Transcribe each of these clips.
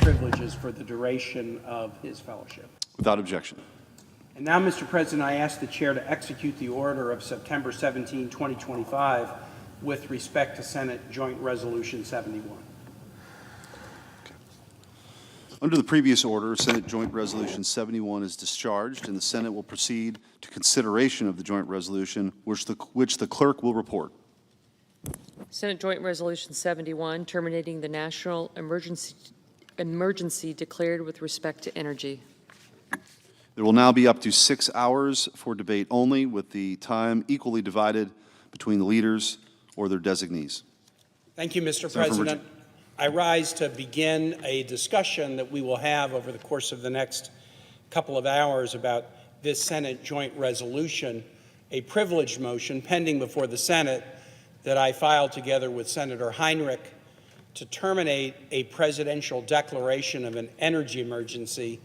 privileges for the duration of his fellowship. Without objection. And now, Mr. President, I ask the Chair to execute the order of September 17, 2025, with respect to Senate Joint Resolution 71. Under the previous order, Senate Joint Resolution 71 is discharged, and the Senate will proceed to consideration of the joint resolution, which the clerk will report. Senate Joint Resolution 71, terminating the national emergency declared with respect to energy. There will now be up to 6 hours for debate only, with the time equally divided between the leaders or their designees. Thank you, Mr. President. I rise to begin a discussion that we will have over the course of the next couple of hours about this Senate joint resolution, a privileged motion pending before the Senate that I filed together with Senator Heinrich to terminate a presidential declaration of an energy emergency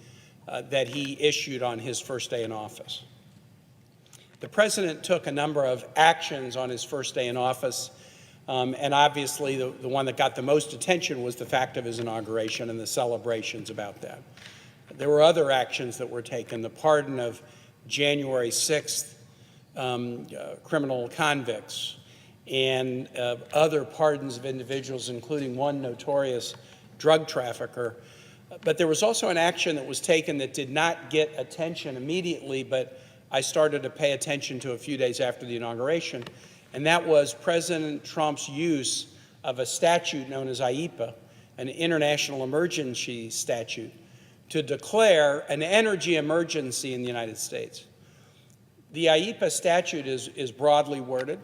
that he issued on his first day in office. The President took a number of actions on his first day in office, and obviously the one that got the most attention was the fact of his inauguration and the celebrations about that. There were other actions that were taken, the pardon of January 6th criminal convicts, and other pardons of individuals, including one notorious drug trafficker. But there was also an action that was taken that did not get attention immediately, but I started to pay attention to a few days after the inauguration, and that was President Trump's use of a statute known as IEPA, an international emergency statute, to declare an energy emergency in the United States. The IEPA statute is broadly worded.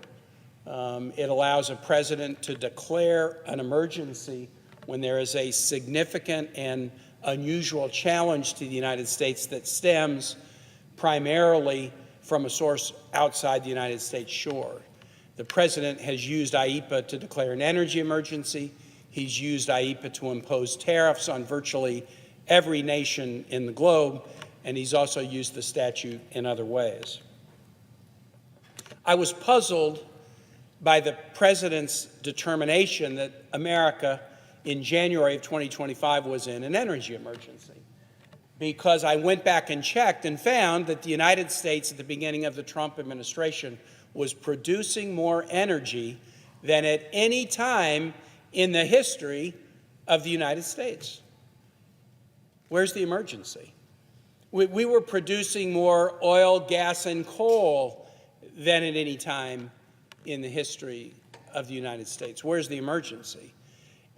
It allows a president to declare an emergency when there is a significant and unusual challenge to the United States that stems primarily from a source outside the United States shore. The President has used IEPA to declare an energy emergency. He's used IEPA to impose tariffs on virtually every nation in the globe, and he's also used the statute in other ways. I was puzzled by the President's determination that America in January of 2025 was in an energy emergency, because I went back and checked and found that the United States at the beginning of the Trump administration was producing more energy than at any time in the history of the United States. Where's the emergency? We were producing more oil, gas, and coal than at any time in the history of the United States. Where's the emergency?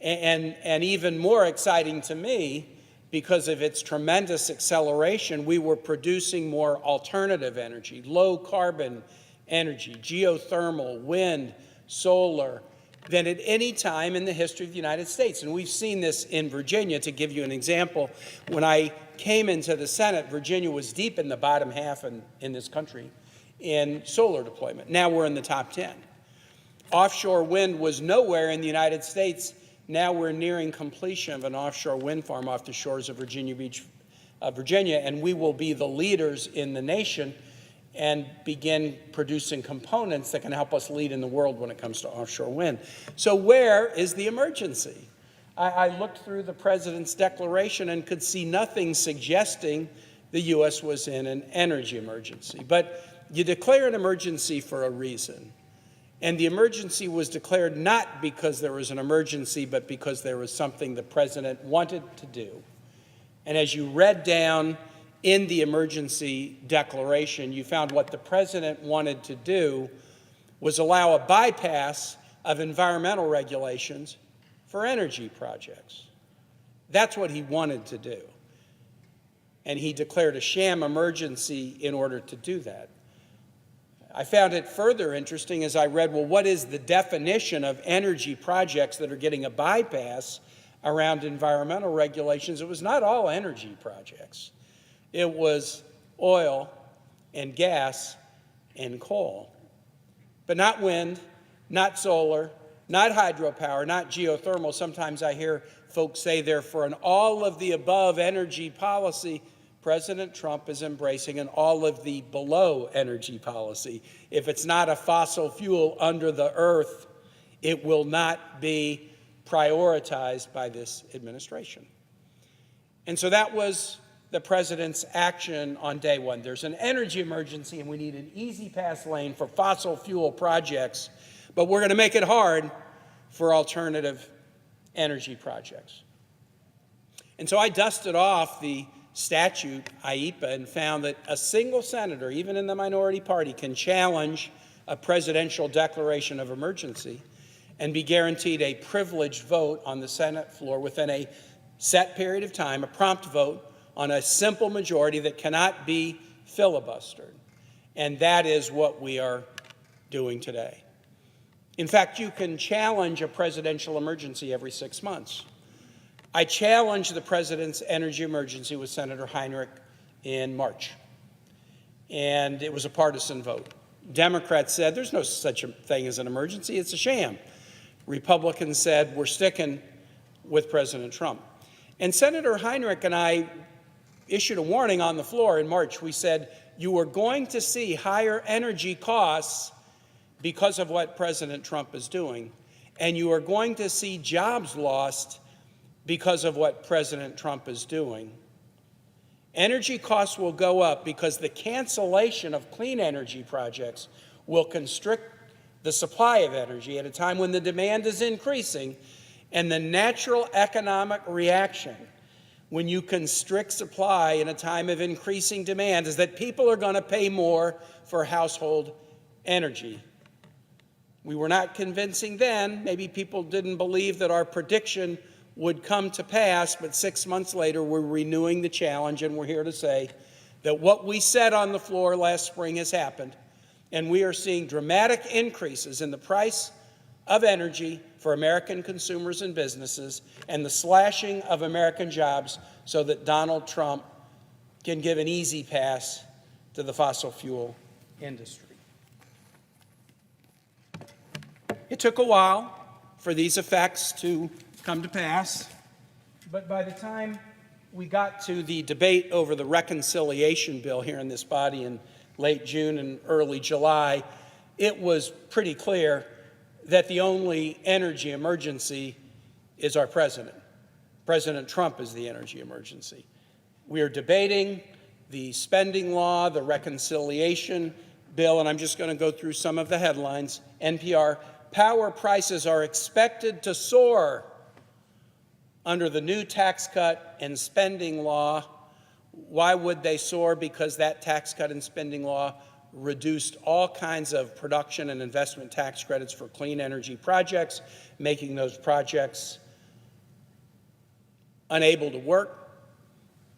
And even more exciting to me, because of its tremendous acceleration, we were producing more alternative energy, low-carbon energy, geothermal, wind, solar, than at any time in the history of the United States. And we've seen this in Virginia. To give you an example, when I came into the Senate, Virginia was deep in the bottom half in this country in solar deployment. Now we're in the top 10. Offshore wind was nowhere in the United States. Now we're nearing completion of an offshore wind farm off the shores of Virginia Beach, Virginia, and we will be the leaders in the nation and begin producing components that can help us lead in the world when it comes to offshore wind. So where is the emergency? I looked through the President's declaration and could see nothing suggesting the U.S. was in an energy emergency. But you declare an emergency for a reason. And the emergency was declared not because there was an emergency, but because there was something the President wanted to do. And as you read down in the emergency declaration, you found what the President wanted to do was allow a bypass of environmental regulations for energy projects. That's what he wanted to do. And he declared a sham emergency in order to do that. I found it further interesting as I read, well, what is the definition of energy projects that are getting a bypass around environmental regulations? It was not all energy projects. It was oil and gas and coal. But not wind, not solar, not hydropower, not geothermal. Sometimes I hear folks say they're for an all-of-the-above energy policy. President Trump is embracing an all-of-the-below energy policy. If it's not a fossil fuel under the earth, it will not be prioritized by this administration. And so that was the president's action on day one. There's an energy emergency, and we need an easy pass lane for fossil fuel projects, but we're going to make it hard for alternative energy projects. And so I dusted off the statute, IEPA, and found that a single senator, even in the minority party, can challenge a presidential declaration of emergency and be guaranteed a privileged vote on the Senate floor within a set period of time, a prompt vote on a simple majority that cannot be filibustered. And that is what we are doing today. In fact, you can challenge a presidential emergency every 6 months. I challenged the president's energy emergency with Senator Heinrich in March, and it was a partisan vote. Democrats said there's no such a thing as an emergency, it's a sham. Republicans said we're sticking with President Trump. And Senator Heinrich and I issued a warning on the floor in March. We said you are going to see higher energy costs because of what President Trump is doing, and you are going to see jobs lost because of what President Trump is doing. Energy costs will go up because the cancellation of clean energy projects will constrict the supply of energy at a time when the demand is increasing, and the natural economic reaction when you constrict supply in a time of increasing demand is that people are going to pay more for household energy. We were not convincing then. Maybe people didn't believe that our prediction would come to pass, but 6 months later, we're renewing the challenge, and we're here to say that what we said on the floor last spring has happened, and we are seeing dramatic increases in the price of energy for American consumers and businesses, and the slashing of American jobs so that Donald Trump can give an easy pass to the fossil fuel industry. It took a while for these effects to come to pass, but by the time we got to the debate over the reconciliation bill here in this body in late June and early July, it was pretty clear that the only energy emergency is our president. President Trump is the energy emergency. We are debating the spending law, the reconciliation bill, and I'm just going to go through some of the headlines. NPR, power prices are expected to soar under the new tax cut and spending law. Why would they soar? Because that tax cut and spending law reduced all kinds of production and investment tax credits for clean energy projects, making those projects unable to work.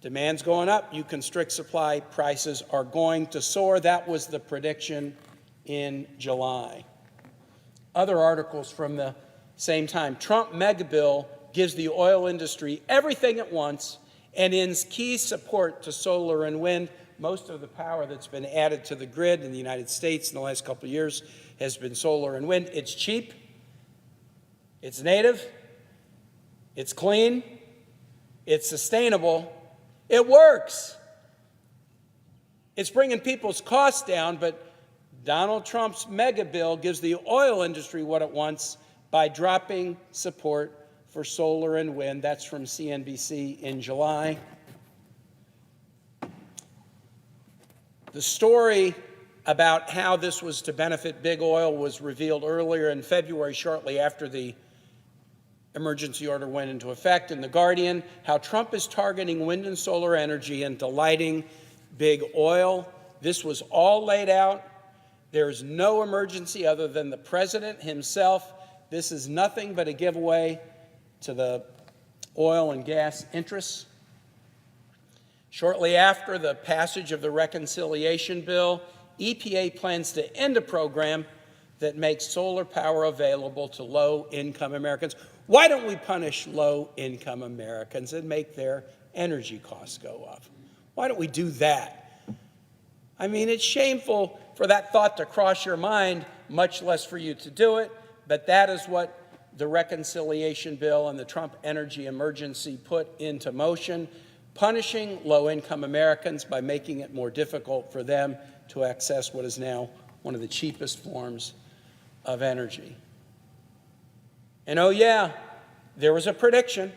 Demand's going up, you constrict supply, prices are going to soar. That was the prediction in July. Other articles from the same time. Trump mega bill gives the oil industry everything it wants and ends key support to solar and wind. Most of the power that's been added to the grid in the United States in the last couple of years has been solar and wind. It's cheap, it's native, it's clean, it's sustainable, it works. It's bringing people's costs down, but Donald Trump's mega bill gives the oil industry what it wants by dropping support for solar and wind. That's from CNBC in July. The story about how this was to benefit big oil was revealed earlier in February, shortly after the emergency order went into effect. In The Guardian, how Trump is targeting wind and solar energy and delighting big oil. This was all laid out. There is no emergency other than the president himself. This is nothing but a giveaway to the oil and gas interests. Shortly after the passage of the reconciliation bill, EPA plans to end a program that makes solar power available to low-income Americans. Why don't we punish low-income Americans and make their energy costs go up? Why don't we do that? I mean, it's shameful for that thought to cross your mind, much less for you to do it, but that is what the reconciliation bill and the Trump energy emergency put into motion, punishing low-income Americans by making it more difficult for them to access what is now one of the cheapest forms of energy. And oh yeah, there was a prediction.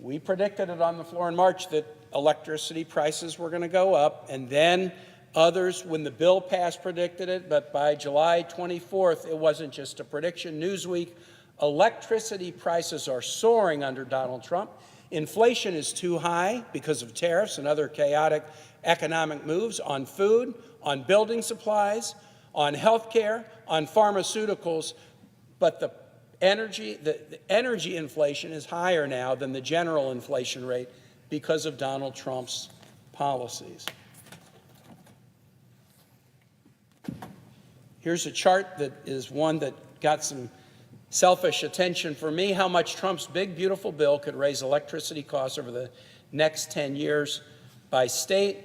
We predicted it on the floor in March that electricity prices were going to go up, and then others, when the bill passed, predicted it, but by July 24th, it wasn't just a prediction. Newsweek, electricity prices are soaring under Donald Trump. Inflation is too high because of tariffs and other chaotic economic moves on food, on building supplies, on health care, on pharmaceuticals, but the energy inflation is higher now than the general inflation rate because of Donald Trump's policies. Here's a chart that is one that got some selfish attention for me, how much Trump's big, beautiful bill could raise electricity costs over the next 10 years by state.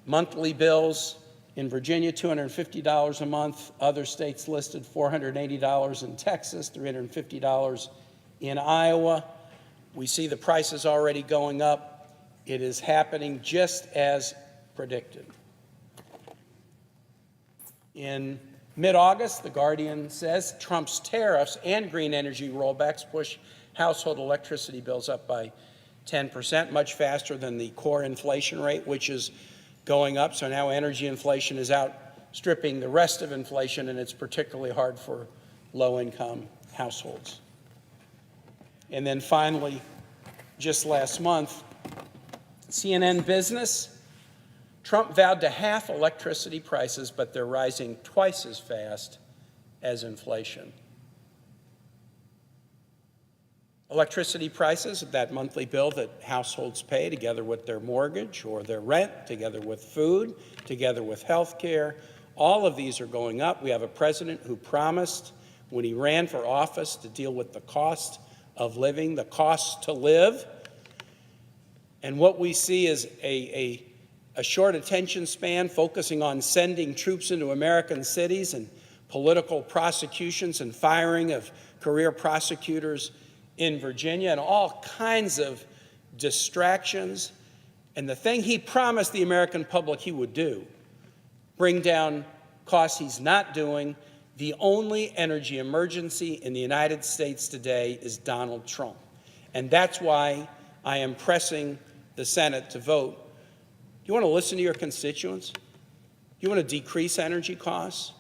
Monthly bills in Virginia, $250 a month. Other states listed $480 in Texas, $350 in Iowa. We see the prices already going up. It is happening just as predicted. In mid-August, The Guardian says Trump's tariffs and green energy rollbacks push household electricity bills up by 10%, much faster than the core inflation rate, which is going up. So now energy inflation is outstripping the rest of inflation, and it's particularly hard for low-income households. And then finally, just last month, CNN Business, Trump vowed to halve electricity prices, but they're rising twice as fast as inflation. Electricity prices, that monthly bill that households pay together with their mortgage or their rent, together with food, together with health care, all of these are going up. We have a president who promised when he ran for office to deal with the cost of living, the cost to live. And what we see is a short attention span focusing on sending troops into American cities and political prosecutions and firing of career prosecutors in Virginia and all kinds of distractions. And the thing he promised the American public he would do, bring down costs, he's not doing. The only energy emergency in the United States today is Donald Trump. And that's why I am pressing the Senate to vote. Do you want to listen to your constituents? Do you want to decrease energy costs?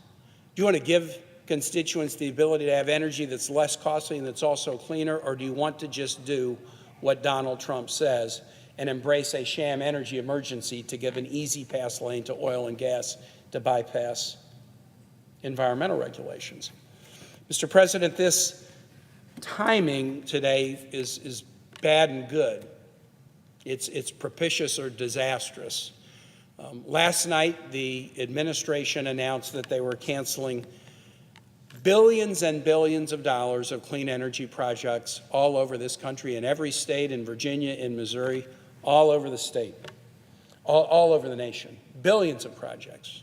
Do you want to give constituents the ability to have energy that's less costly and that's also cleaner, or do you want to just do what Donald Trump says and embrace a sham energy emergency to give an easy pass lane to oil and gas to bypass environmental regulations? Mr. President, this timing today is bad and good. It's propitious or disastrous. Last night, the administration announced that they were canceling billions and billions of dollars of clean energy projects all over this country, in every state, in Virginia, in Missouri, all over the state, all over the nation. Billions of projects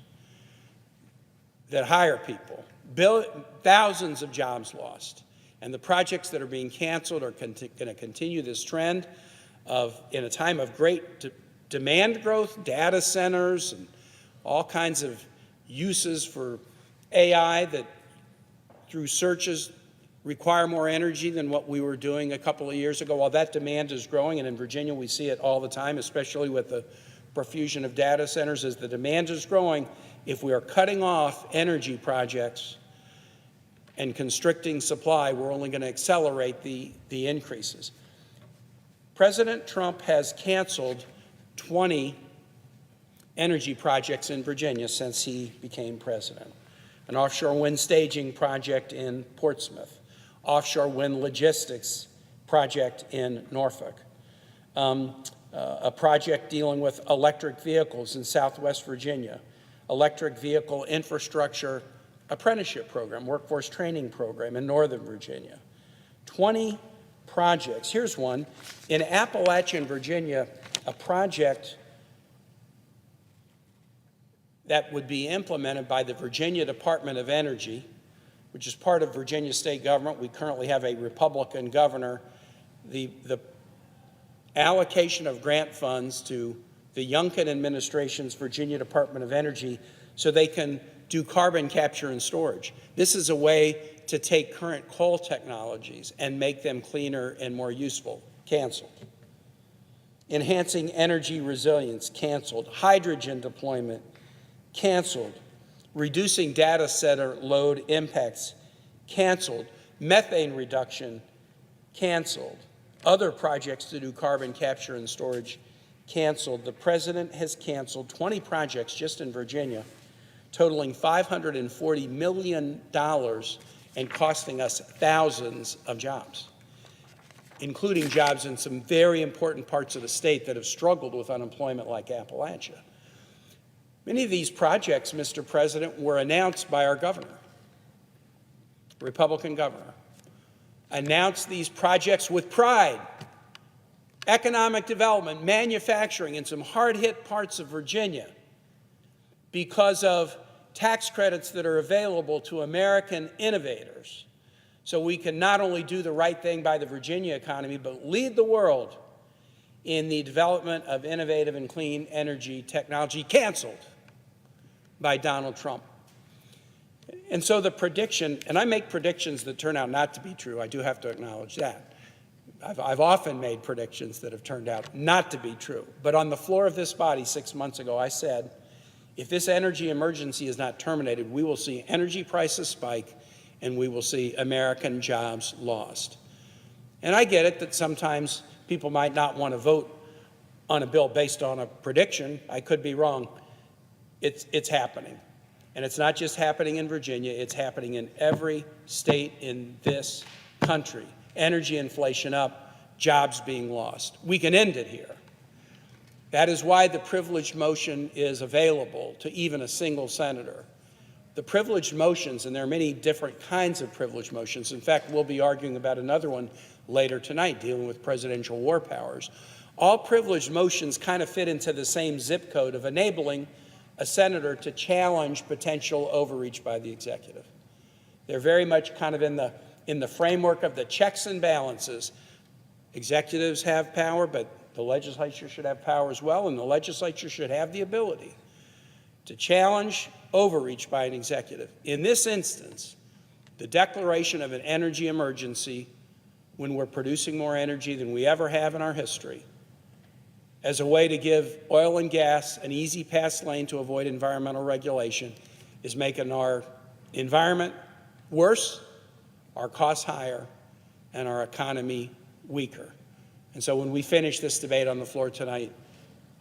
that hire people, thousands of jobs lost. And the projects that are being canceled are going to continue this trend of, in a time of great demand growth, data centers, and all kinds of uses for AI that through searches require more energy than what we were doing a couple of years ago. While that demand is growing, and in Virginia we see it all the time, especially with the profusion of data centers, as the demand is growing, if we are cutting off energy projects and constricting supply, we're only going to accelerate the increases. President Trump has canceled 20 energy projects in Virginia since he became president. An offshore wind staging project in Portsmouth, offshore wind logistics project in Norfolk, a project dealing with electric vehicles in Southwest Virginia, electric vehicle infrastructure apprenticeship program, workforce training program in Northern Virginia. 20 projects. Here's one. In Appalachian, Virginia, a project that would be implemented by the Virginia Department of Energy, which is part of Virginia state government. We currently have a Republican governor. The allocation of grant funds to the Youngkin administration's Virginia Department of Energy so they can do carbon capture and storage. This is a way to take current coal technologies and make them cleaner and more useful. Canceled. Enhancing energy resilience, canceled. Hydrogen deployment, canceled. Reducing data center load impacts, canceled. Methane reduction, canceled. Other projects to do carbon capture and storage, canceled. The president has canceled 20 projects just in Virginia, totaling $540 million and costing us thousands of jobs, including jobs in some very important parts of the state that have struggled with unemployment, like Appalachia. Many of these projects, Mr. President, were announced by our governor, Republican governor. Announced these projects with pride. Economic development, manufacturing in some hard-hit parts of Virginia because of tax credits that are available to American innovators. So we can not only do the right thing by the Virginia economy, but lead the world in the development of innovative and clean energy technology, canceled by Donald Trump. And so the prediction, and I make predictions that turn out not to be true, I do have to acknowledge that. I've often made predictions that have turned out not to be true. But on the floor of this body 6 months ago, I said, if this energy emergency is not terminated, we will see energy prices spike and we will see American jobs lost. And I get it that sometimes people might not want to vote on a bill based on a prediction. I could be wrong. It's happening. And it's not just happening in Virginia, it's happening in every state in this country. Energy inflation up, jobs being lost. We can end it here. That is why the privileged motion is available to even a single senator. The privileged motions, and there are many different kinds of privileged motions. In fact, we'll be arguing about another one later tonight dealing with presidential war powers. All privileged motions kind of fit into the same zip code of enabling a senator to challenge potential overreach by the executive. They're very much kind of in the framework of the checks and balances. Executives have power, but the legislature should have power as well, and the legislature should have the ability to challenge overreach by an executive. In this instance, the declaration of an energy emergency when we're producing more energy than we ever have in our history as a way to give oil and gas an easy pass lane to avoid environmental regulation is making our environment worse, our costs higher, and our economy weaker. And so when we finish this debate on the floor tonight,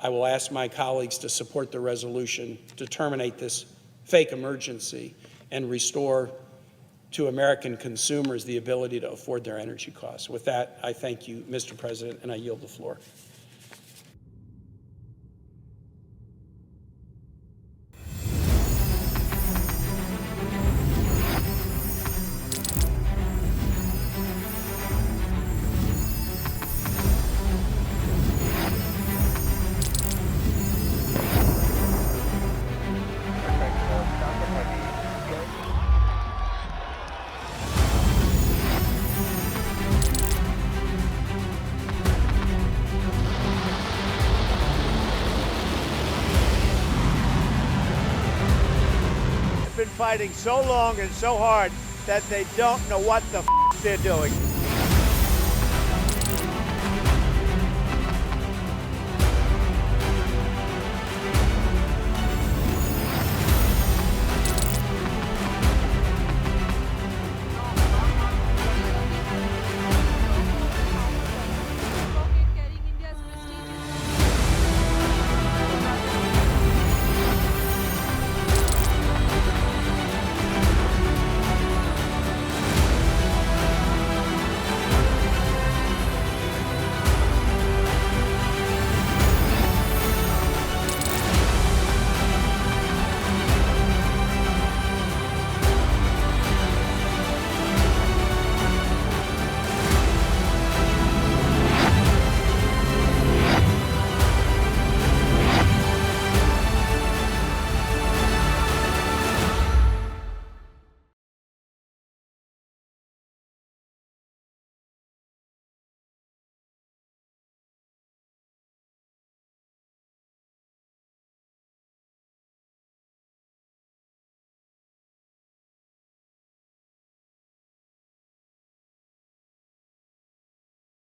I will ask my colleagues to support the resolution to terminate this fake emergency and restore to American consumers the ability to afford their energy costs. With that, I thank you, Mr. President, and I yield the floor. Been fighting so long and so hard that they don't know what the they're doing.